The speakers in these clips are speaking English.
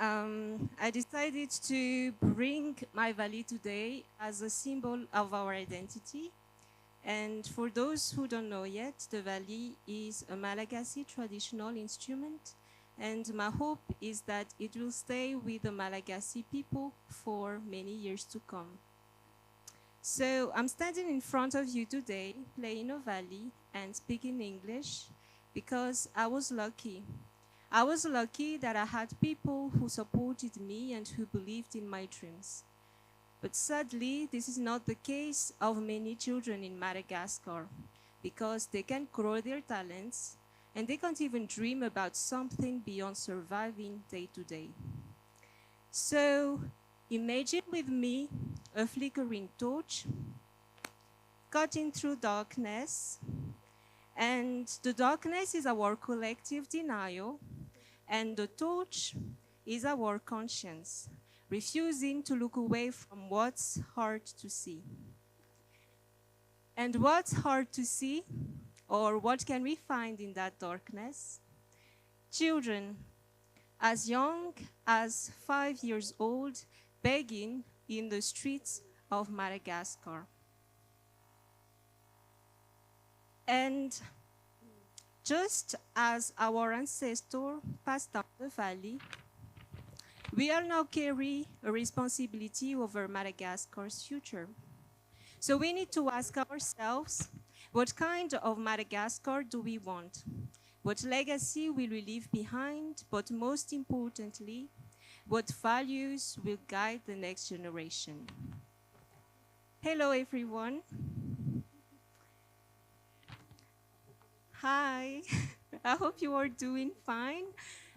I decided to bring my valley today as a symbol of our identity. And for those who don't know yet, the valley is a Malagasy traditional instrument. And my hope is that it will stay with the Malagasy people for many years to come. So I'm standing in front of you today, playing a valley and speaking English because I was lucky. I was lucky that I had people who supported me and who believed in my dreams. But sadly, this is not the case of many children in Madagascar because they can't grow their talents and they can't even dream about something beyond surviving day to day. So imagine with me a flickering torch cutting through darkness, and the darkness is our collective denial, and the torch is our conscience, refusing to look away from what's hard to see. And what's hard to see, or what can we find in that darkness? Children, as young as 5 years old, begging in the streets of Madagascar. And just as our ancestors passed down the valley, we all now carry a responsibility over Madagascar's future. So we need to ask ourselves, what kind of Madagascar do we want? What legacy will we leave behind? But most importantly, what values will guide the next generation? Hello, everyone. Hi, I hope you are doing fine.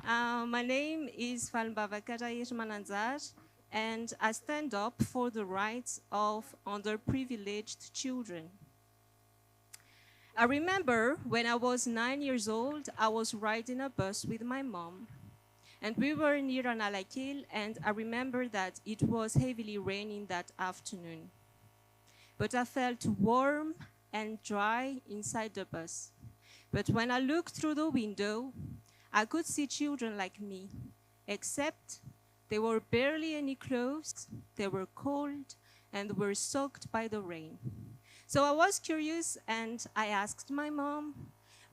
My name is Valimbavaka Raherimananjara, and I stand up for the rights of underprivileged children. I remember when I was 9 years old, I was riding a bus with my mom, and we were near an alakil, and I remember that it was heavily raining that afternoon. But I felt warm and dry inside the bus. But when I looked through the window, I could see children like me, except they were barely any clothes, they were cold, and were soaked by the rain. So I was curious, and I asked my mom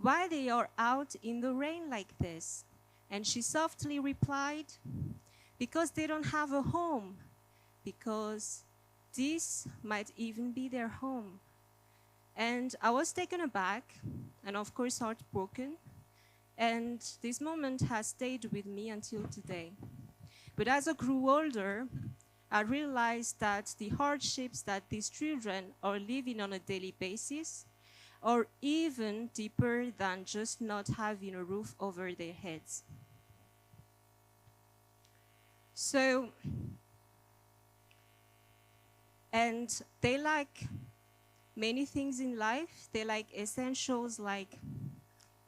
why they are out in the rain like this. And she softly replied, because they don't have a home, because this might even be their home. And I was taken aback, and of course heartbroken, and this moment has stayed with me until today. But as I grew older, I realized that the hardships that these children are living on a daily basis are even deeper than just not having a roof over their heads. So, and they like many things in life. They like essentials like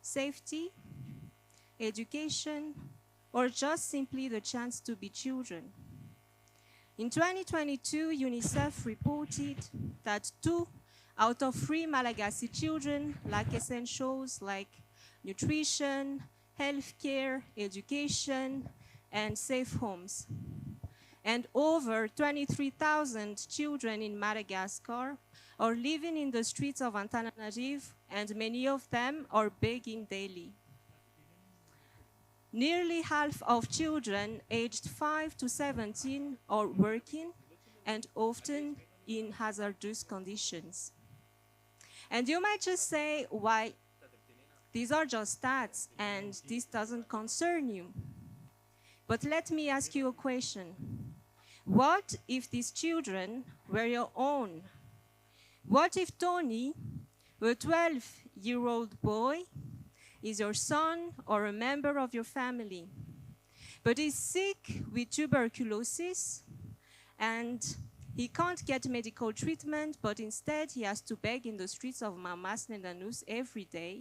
safety, education, or just simply the chance to be children. In 2022, UNICEF reported that 2 out of 3 Malagasy children lack essentials like nutrition, healthcare, education, and safe homes. And over 23,000 children in Madagascar are living in the streets of Antananarivo, and many of them are begging daily. Nearly half of children aged 5 to 17 are working, and often in hazardous conditions. And you might just say, why, these are just stats and this doesn't concern you. But let me ask you a question. What if these children were your own? What if Tony, a 12-year-old boy, is your son or a member of your family, but is sick with tuberculosis and he can't get medical treatment, but instead he has to beg in the streets of Mamas Nendanus every day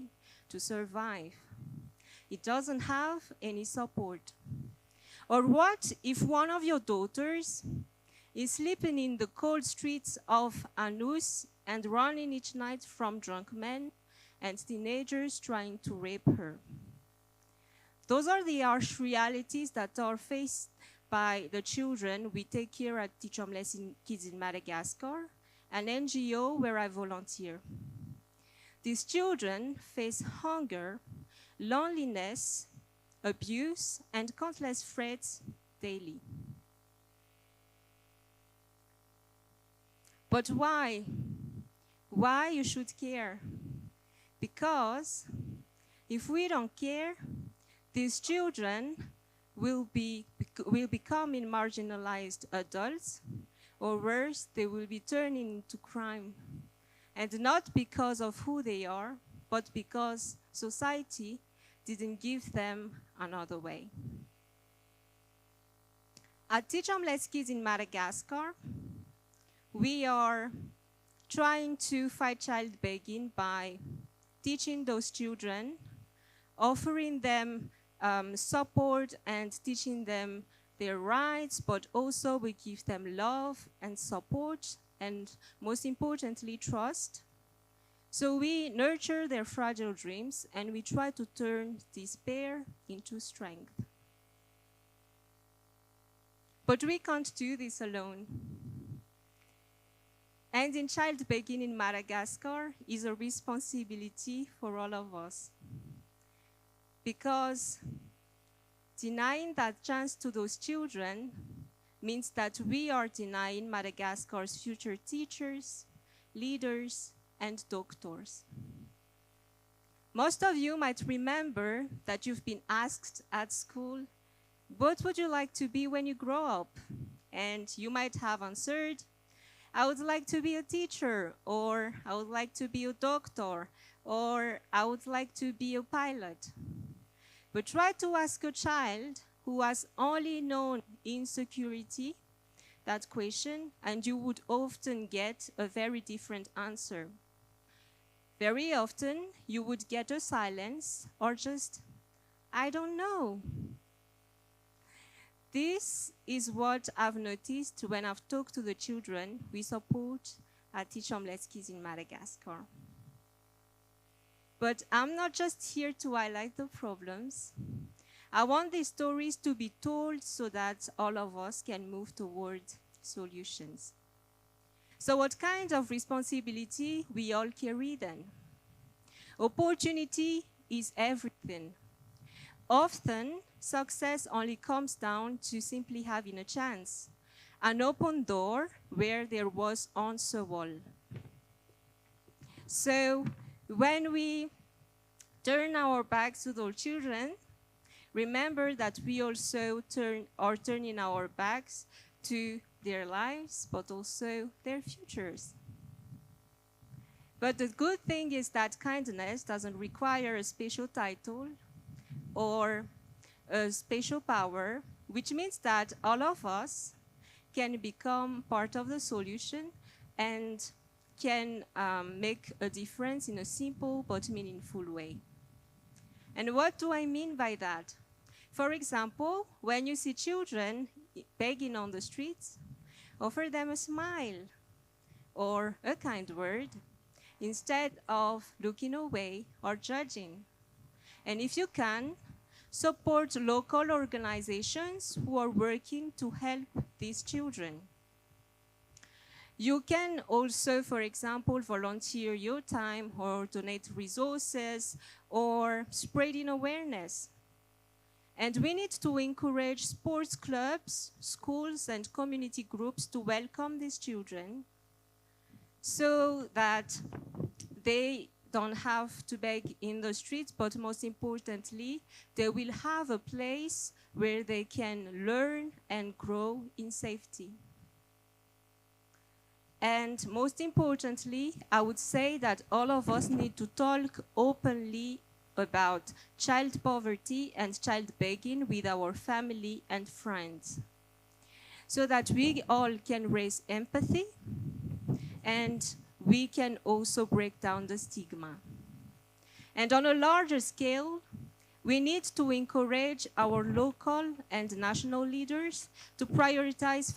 to survive? He doesn't have any support. Or what if one of your daughters is sleeping in the cold streets of Anus and running each night from drunk men and teenagers trying to rape her? those are the harsh realities that are faced by the children we take care at Teach Homeless Kids in Madagascar, an NGO where I volunteer. These children face hunger, loneliness, abuse, and countless threats daily. But why? Why you should care? Because if we don't care, these children will become marginalized adults, or worse, they will be turning into crime. And not because of who they are, but because society didn't give them another way. At Teach Homeless Kids in Madagascar, we are trying to fight child begging by teaching those children, offering them support and teaching them their rights, but also we give them love and support, and most importantly, trust. So we nurture their fragile dreams, and we try to turn despair into strength. But we can't do this alone. Ending child begging in Madagascar is a responsibility for all of us. Because denying that chance to those children means that we are denying Madagascar's future teachers, leaders, and doctors. Most of you might remember that you've been asked at school, what would you like to be when you grow up? And you might have answered, I would like to be a teacher, or I would like to be a doctor, or I would like to be a pilot. But try to ask a child who has only known insecurity that question, and you would often get a very different answer. Very often, you would get a silence or just, I don't know. This is what I've noticed when I've talked to the children we support at Teach Homeless Kids in Madagascar. But I'm not just here to highlight the problems. I want these stories to be told so that all of us can move toward solutions. So what kind of responsibility we all carry then? Opportunity is everything. Often, success only comes down to simply having a chance, an open door where there was answer wall. So when we turn our backs to those children, remember that we also are turning our backs to their lives, but also their futures. But the good thing is that kindness doesn't require a special title or a special power, which means that all of us can become part of the solution and can make a difference in a simple but meaningful way. And what do I mean by that? For example, when you see children begging on the streets, offer them a smile or a kind word instead of looking away or judging. And if you can, support local organizations who are working to help these children. You can also, for example, volunteer your time or donate resources or spreading awareness. And we need to encourage sports clubs, schools, and community groups to welcome these children so that they don't have to beg in the streets, but most importantly, they will have a place where they can learn and grow in safety. And most importantly, I would say that all of us need to talk openly about child poverty and child begging with our family and friends, so that we all can raise empathy and we can also break down the stigma. And on a larger scale, we need to encourage our local and national leaders to prioritize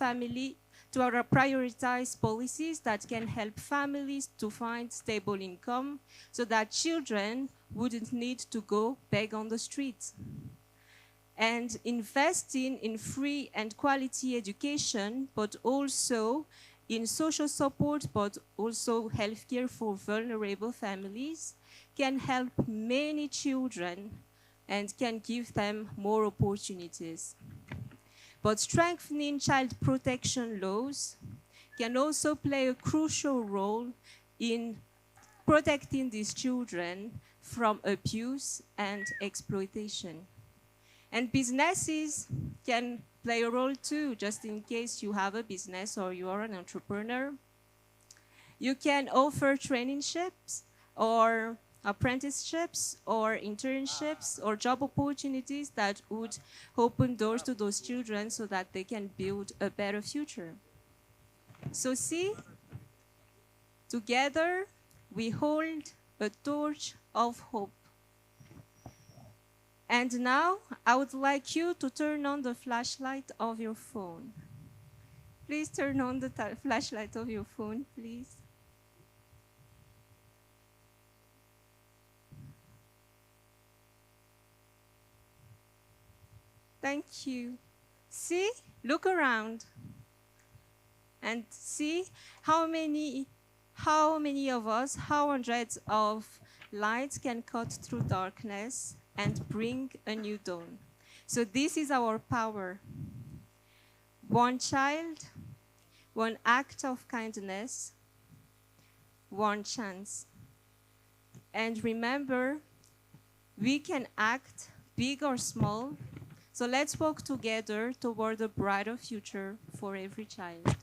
policies that can help families to find stable income so that children wouldn't need to go beg on the streets. and investing in free and quality education, but also in social support, but also healthcare for vulnerable families, can help many children and can give them more opportunities. But strengthening child protection laws can also play a crucial role in protecting these children from abuse and exploitation. And businesses can play a role too, just in case you have a business or you are an entrepreneur. You can offer traineeships or apprenticeships or internships or job opportunities that would open doors to those children so that they can build a better future. So see, together we hold a torch of hope. And now I would like you to turn on the flashlight of your phone. Please turn on the flashlight of your phone, please. Thank you. See, look around and see how many of us, how hundreds of lights can cut through darkness and bring a new dawn. So this is our power. One child, one act of kindness, one chance. And remember, we can act big or small. So let's work together toward a brighter future for every child.